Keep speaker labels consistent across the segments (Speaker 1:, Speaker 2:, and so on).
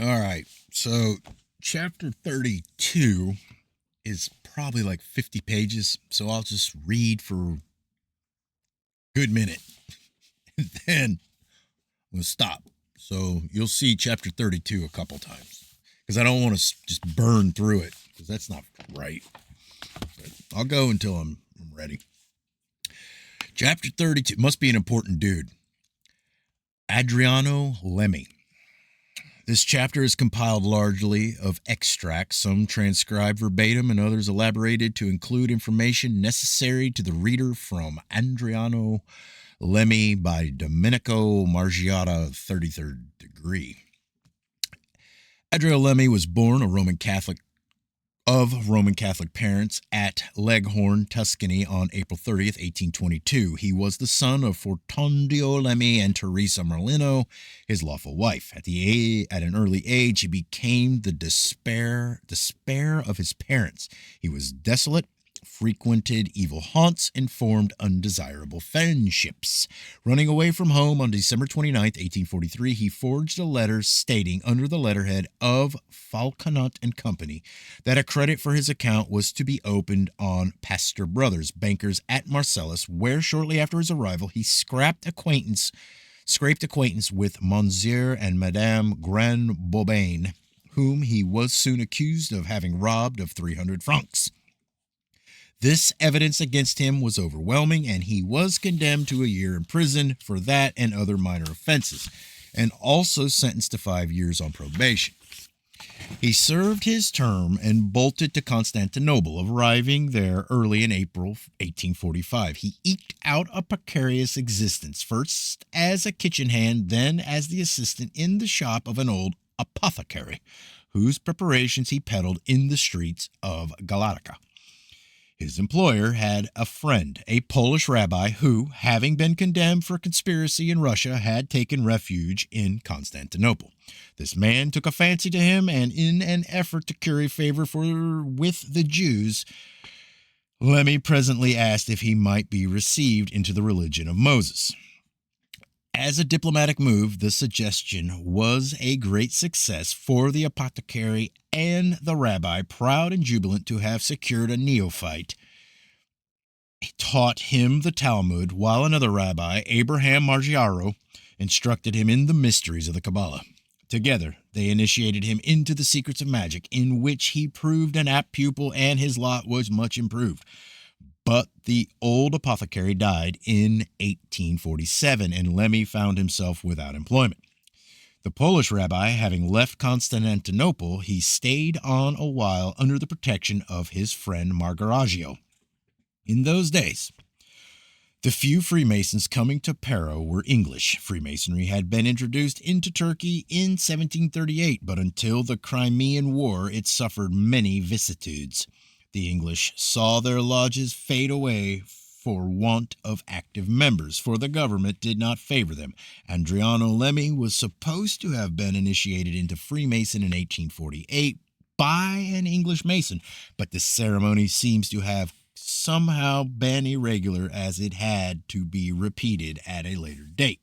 Speaker 1: All right. So, chapter 32 is probably like 50 pages. So, I'll just read for a good minute and then we'll stop. So, you'll see chapter 32 a couple times because I don't want to just burn through it because that's not right. But I'll go until I'm ready. Chapter 32 must be an important dude. Adriano Lemi. This chapter is compiled largely of extracts, some transcribed verbatim and others elaborated to include information necessary to the reader from Adriano Lemi by Domenico Margiotta, 33rd degree. Adriano Lemi was born of Roman Catholic parents at Leghorn, Tuscany on April 30th, 1822. He was the son of Fortunio Lemi and Teresa Merlino, his lawful wife. At an early age, he became the despair of his parents. He was desolate, frequented evil haunts, and formed undesirable friendships. Running away from home on December 29th, 1843, he forged a letter stating under the letterhead of Falconut and Company that a credit for his account was to be opened on Pastor Brothers, bankers at Marcellus, where shortly after his arrival he scraped acquaintance with Monsieur and Madame Grand-Bobine, whom he was soon accused of having robbed of 300 francs. This evidence against him was overwhelming, and he was condemned to a year in prison for that and other minor offenses, and also sentenced to 5 years on probation. He served his term and bolted to Constantinople, arriving there early in April 1845. He eked out a precarious existence, first as a kitchen hand, then as the assistant in the shop of an old apothecary, whose preparations he peddled in the streets of Galatica. His employer had a friend, a Polish rabbi who, having been condemned for conspiracy in Russia, had taken refuge in Constantinople. This man took a fancy to him, and in an effort to curry favor with the Jews, Lemi presently asked if he might be received into the religion of Moses. As a diplomatic move, the suggestion was a great success for the apothecary and the rabbi, proud and jubilant to have secured a neophyte. He taught him the Talmud, while another rabbi, Abraham Margiaro, instructed him in the mysteries of the Kabbalah. Together, they initiated him into the secrets of magic, in which he proved an apt pupil, and his lot was much improved. But the old apothecary died in 1847, and Lemi found himself without employment. The Polish rabbi, having left Constantinople, he stayed on a while under the protection of his friend Margaraggio. In those days, the few Freemasons coming to Paro were English. Freemasonry had been introduced into Turkey in 1738, but until the Crimean War, it suffered many vicissitudes. The English saw their lodges fade away for want of active members, for the government did not favor them. Adriano Lemi was supposed to have been initiated into Freemason in 1848 by an English Mason, but the ceremony seems to have somehow been irregular, as it had to be repeated at a later date.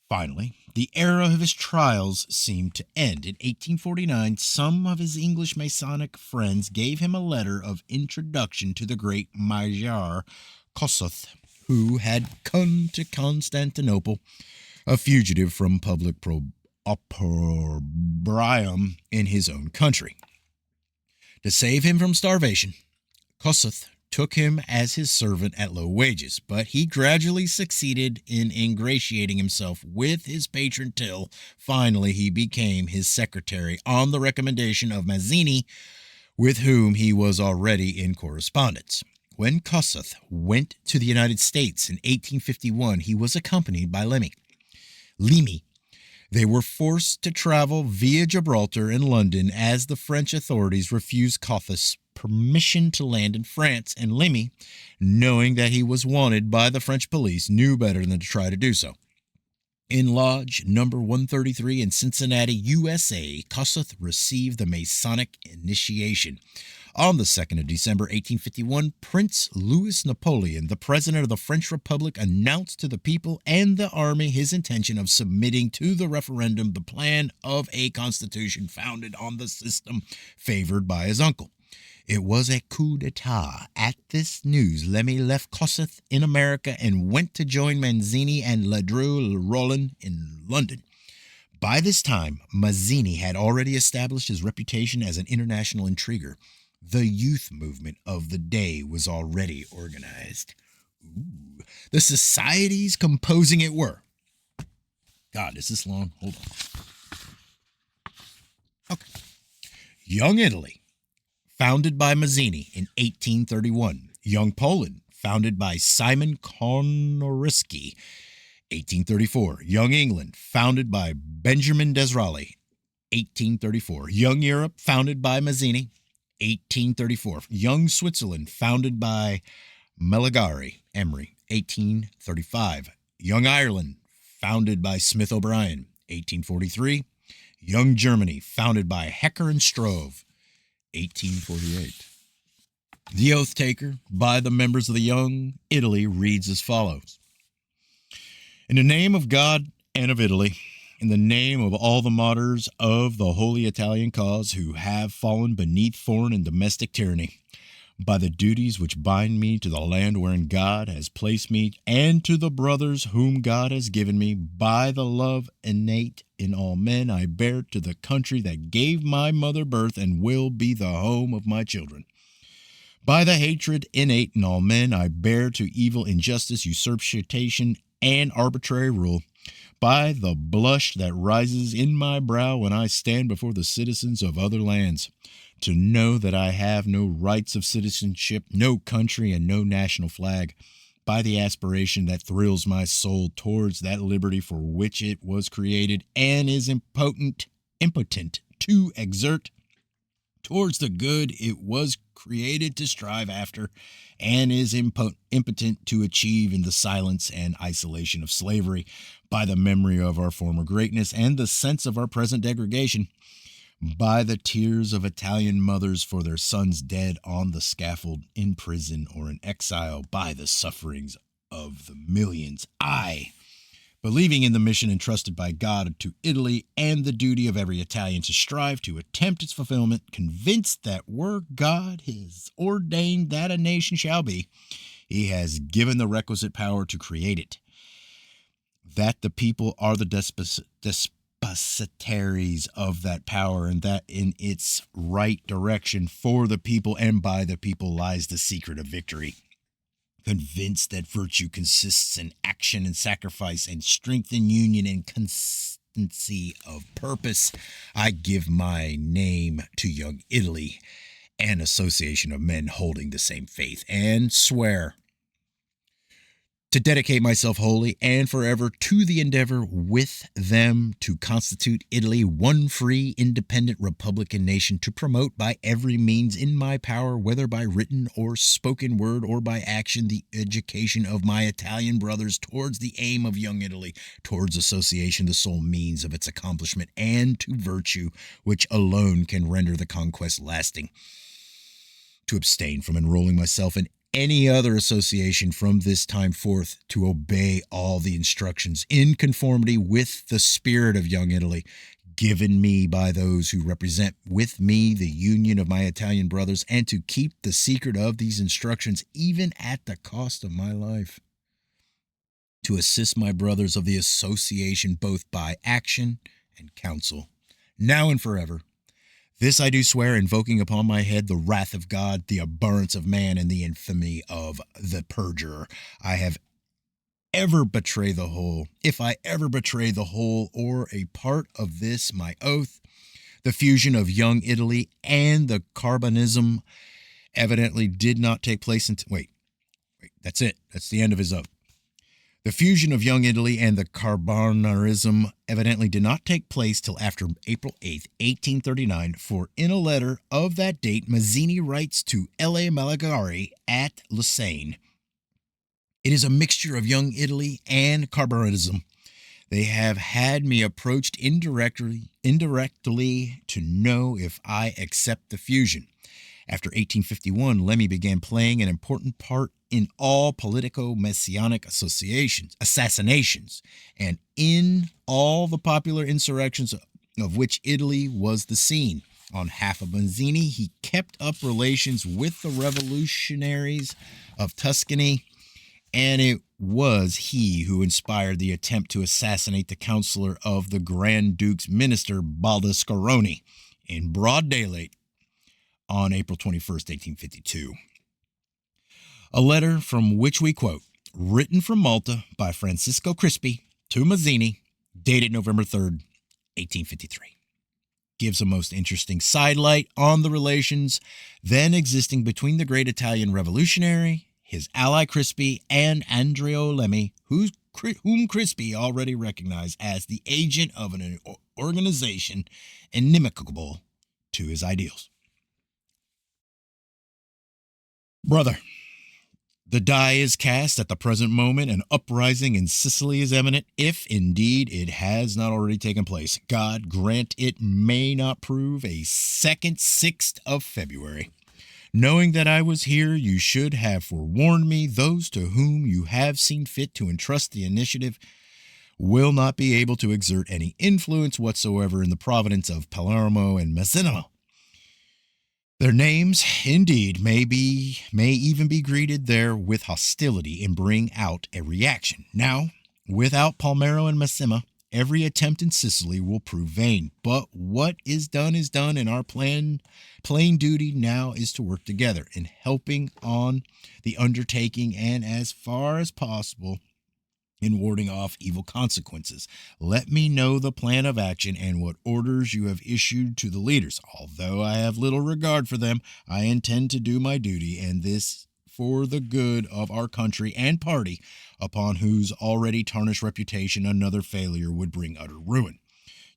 Speaker 1: Finally, the era of his trials seemed to end. In 1849, some of his English Masonic friends gave him a letter of introduction to the great Magyar Kossuth, who had come to Constantinople, a fugitive from public opprobrium in his own country. To save him from starvation, Kossuth took him as his servant at low wages, but he gradually succeeded in ingratiating himself with his patron till finally he became his secretary on the recommendation of Mazzini, with whom he was already in correspondence. When Kossuth went to the United States in 1851, he was accompanied by Lemi. They were forced to travel via Gibraltar and London as the French authorities refused Kossuth permission to land in France, and Lemi, knowing that he was wanted by the French police, knew better than to try to do so. In Lodge number 133 in Cincinnati, USA, Kossuth received the Masonic initiation. On the 2nd of December, 1851, Prince Louis Napoleon, the President of the French Republic, announced to the people and the army his intention of submitting to the referendum the plan of a constitution founded on the system favored by his uncle. It was a coup d'etat. At this news, Lemi left Kossuth in America and went to join Mazzini and Ledru Rollin in London. By this time, Mazzini had already established his reputation as an international intriguer. The youth movement of the day was already organized. The societies composing it were... God, is this long? Hold on. Okay. Young Italy, founded by Mazzini in 1831. Young Poland, founded by Simon Kornarski, 1834. Young England, founded by Benjamin Disraeli, 1834. Young Europe, founded by Mazzini, 1834. Young Switzerland, founded by Meligari Emery, 1835. Young Ireland, founded by Smith O'Brien, 1843. Young Germany, founded by Hecker and Struve, 1848. The oath taker by the members of the Young Italy reads as follows. In the name of God and of Italy, in the name of all the martyrs of the holy Italian cause who have fallen beneath foreign and domestic tyranny, by the duties which bind me to the land wherein God has placed me, and to the brothers whom God has given me, by the love innate in all men I bear to the country that gave my mother birth and will be the home of my children. By the hatred innate in all men I bear to evil, injustice, usurpation, and arbitrary rule, by the blush that rises in my brow when I stand before the citizens of other lands, to know that I have no rights of citizenship, no country, and no national flag, by the aspiration that thrills my soul towards that liberty for which it was created and is impotent to exert, towards the good it was created to strive after, and is impotent to achieve in the silence and isolation of slavery, by the memory of our former greatness and the sense of our present degradation, by the tears of Italian mothers for their sons dead on the scaffold, in prison, or in exile, by the sufferings of the millions. I, believing in the mission entrusted by God to Italy and the duty of every Italian to strive to attempt its fulfillment, convinced that where God has ordained that a nation shall be, he has given the requisite power to create it, that the people are the depositaries of that power, and that in its right direction for the people and by the people lies the secret of victory. Convinced that virtue consists in action and sacrifice and strength in union and constancy of purpose, I give my name to Young Italy, an association of men holding the same faith, and swear to dedicate myself wholly and forever to the endeavor with them to constitute Italy one free, independent, republican nation, to promote by every means in my power, whether by written or spoken word or by action, the education of my Italian brothers towards the aim of Young Italy, towards association, the sole means of its accomplishment, and to virtue, which alone can render the conquest lasting. To abstain from enrolling myself in any other association from this time forth, to obey all the instructions in conformity with the spirit of Young Italy given me by those who represent with me the union of my Italian brothers, and to keep the secret of these instructions even at the cost of my life. To assist my brothers of the association both by action and counsel, now and forever. This I do swear, invoking upon my head the wrath of God, the abhorrence of man, and the infamy of the perjurer. I have ever betray the whole, if I ever betray the whole or a part of this my oath, the fusion of Young Italy and the carbonism evidently did not take place until, wait, that's it. That's the end of his oath. The fusion of Young Italy and the Carbonarism evidently did not take place till after April 8th, 1839, for in a letter of that date, Mazzini writes to L.A. Maligari at Lausanne, "It is a mixture of Young Italy and Carbonarism. They have had me approached indirectly to know if I accept the fusion, After 1851, Lemi began playing an important part in all politico-messianic assassinations, and in all the popular insurrections of which Italy was the scene. On behalf of Mazzini, he kept up relations with the revolutionaries of Tuscany, and it was he who inspired the attempt to assassinate the counselor of the Grand Duke's minister, Baldascaroni, in broad daylight on April 21st, 1852. A letter from which we quote, written from Malta by Francisco Crispi to Mazzini, dated November 3rd, 1853. Gives a most interesting sidelight on the relations then existing between the great Italian revolutionary, his ally Crispi, and Adriano Lemi, whom Crispi already recognized as the agent of an organization inimical to his ideals. Brother, the die is cast at the present moment. An uprising in Sicily is imminent, if indeed it has not already taken place. God grant it may not prove a second 6th of February. Knowing that I was here, you should have forewarned me. Those to whom you have seen fit to entrust the initiative will not be able to exert any influence whatsoever in the province of Palermo and Mazzini. Their names, indeed, may even be greeted there with hostility and bring out a reaction. Now, without Palermo and Massima, every attempt in Sicily will prove vain. But what is done, and our plain duty now is to work together in helping on the undertaking and, as far as possible, in warding off evil consequences. Let me know the plan of action and what orders you have issued to the leaders. Although I have little regard for them, I intend to do my duty, and this for the good of our country and party, upon whose already tarnished reputation another failure would bring utter ruin.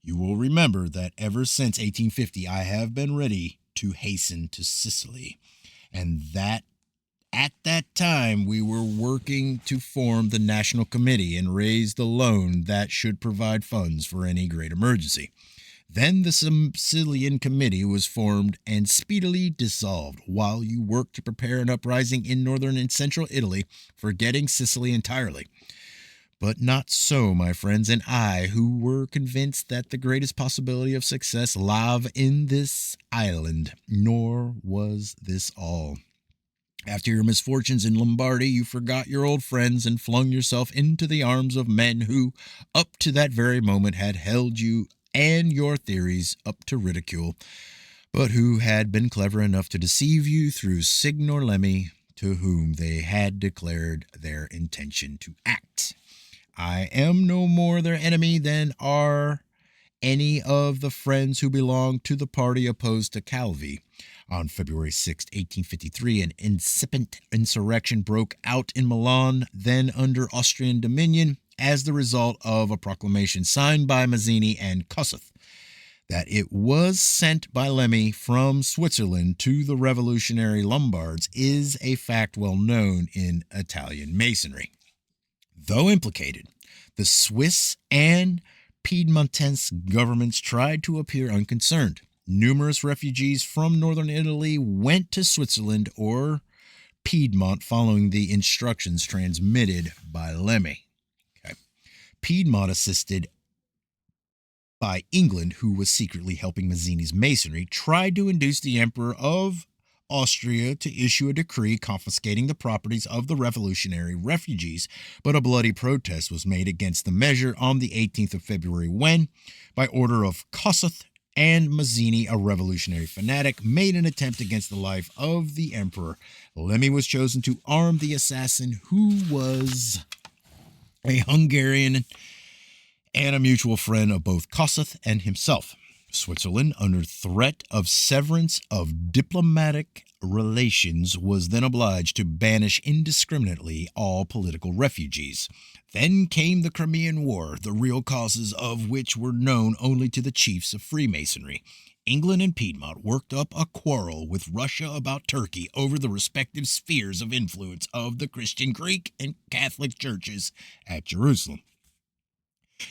Speaker 1: You will remember that ever since 1850 I have been ready to hasten to Sicily, and that at that time, we were working to form the National Committee and raise the loan that should provide funds for any great emergency. Then the Sicilian Committee was formed and speedily dissolved, while you worked to prepare an uprising in northern and central Italy, forgetting Sicily entirely. But not so, my friends, and I, who were convinced that the greatest possibility of success lay in this island. Nor was this all. After your misfortunes in Lombardy, you forgot your old friends and flung yourself into the arms of men who, up to that very moment, had held you and your theories up to ridicule, but who had been clever enough to deceive you through Signor Lemi, to whom they had declared their intention to act. I am no more their enemy than are any of the friends who belong to the party opposed to Calvi. On February 6, 1853, an incipient insurrection broke out in Milan, then under Austrian dominion, as the result of a proclamation signed by Mazzini and Kossuth that it was sent by Lemi from Switzerland to the revolutionary Lombards is a fact well known in Italian Masonry. Though implicated, the Swiss and Piedmontese governments tried to appear unconcerned. Numerous refugees from northern Italy went to Switzerland or Piedmont following the instructions transmitted by Lemi. Okay. Piedmont, assisted by England, who was secretly helping Mazzini's Masonry, tried to induce the Emperor of Austria to issue a decree confiscating the properties of the revolutionary refugees, but a bloody protest was made against the measure on the 18th of February when, by order of Kossuth and Mazzini, a revolutionary fanatic, made an attempt against the life of the emperor. Lemi was chosen to arm the assassin, who was a Hungarian and a mutual friend of both Kossuth and himself. Switzerland, under threat of severance of diplomatic relations, was then obliged to banish indiscriminately all political refugees. Then came the Crimean War, the real causes of which were known only to the chiefs of Freemasonry. England and Piedmont worked up a quarrel with Russia about Turkey over the respective spheres of influence of the Christian Greek and Catholic churches at Jerusalem.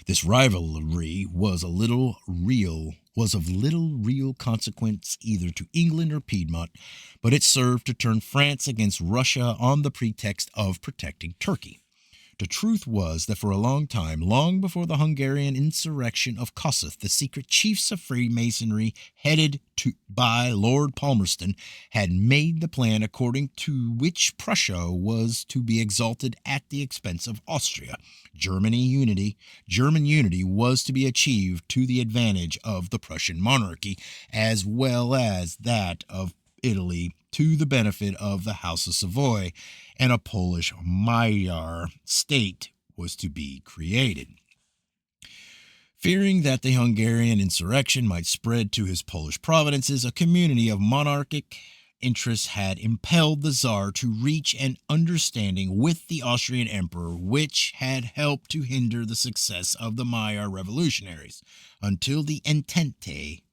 Speaker 1: This rivalry was a little real was of little real consequence either to England or Piedmont, but it served to turn France against Russia on the pretext of protecting Turkey. The truth was that for a long time, long before the Hungarian insurrection of Kossuth, the secret chiefs of Freemasonry, headed by Lord Palmerston, had made the plan according to which Prussia was to be exalted at the expense of Austria. German unity was to be achieved to the advantage of the Prussian monarchy, as well as that of Italy, to the benefit of the House of Savoy, and a Polish Magyar state was to be created. Fearing that the Hungarian insurrection might spread to his Polish provinces, a community of monarchic interests had impelled the Tsar to reach an understanding with the Austrian emperor, which had helped to hinder the success of the Magyar revolutionaries. Until the Entente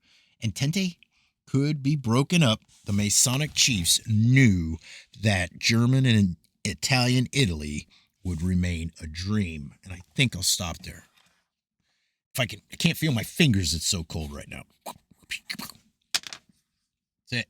Speaker 1: could be broken up, the Masonic chiefs knew that German and Italian Italy would remain a dream. And I think I'll stop there. I can't feel my fingers. It's so cold right now. That's it.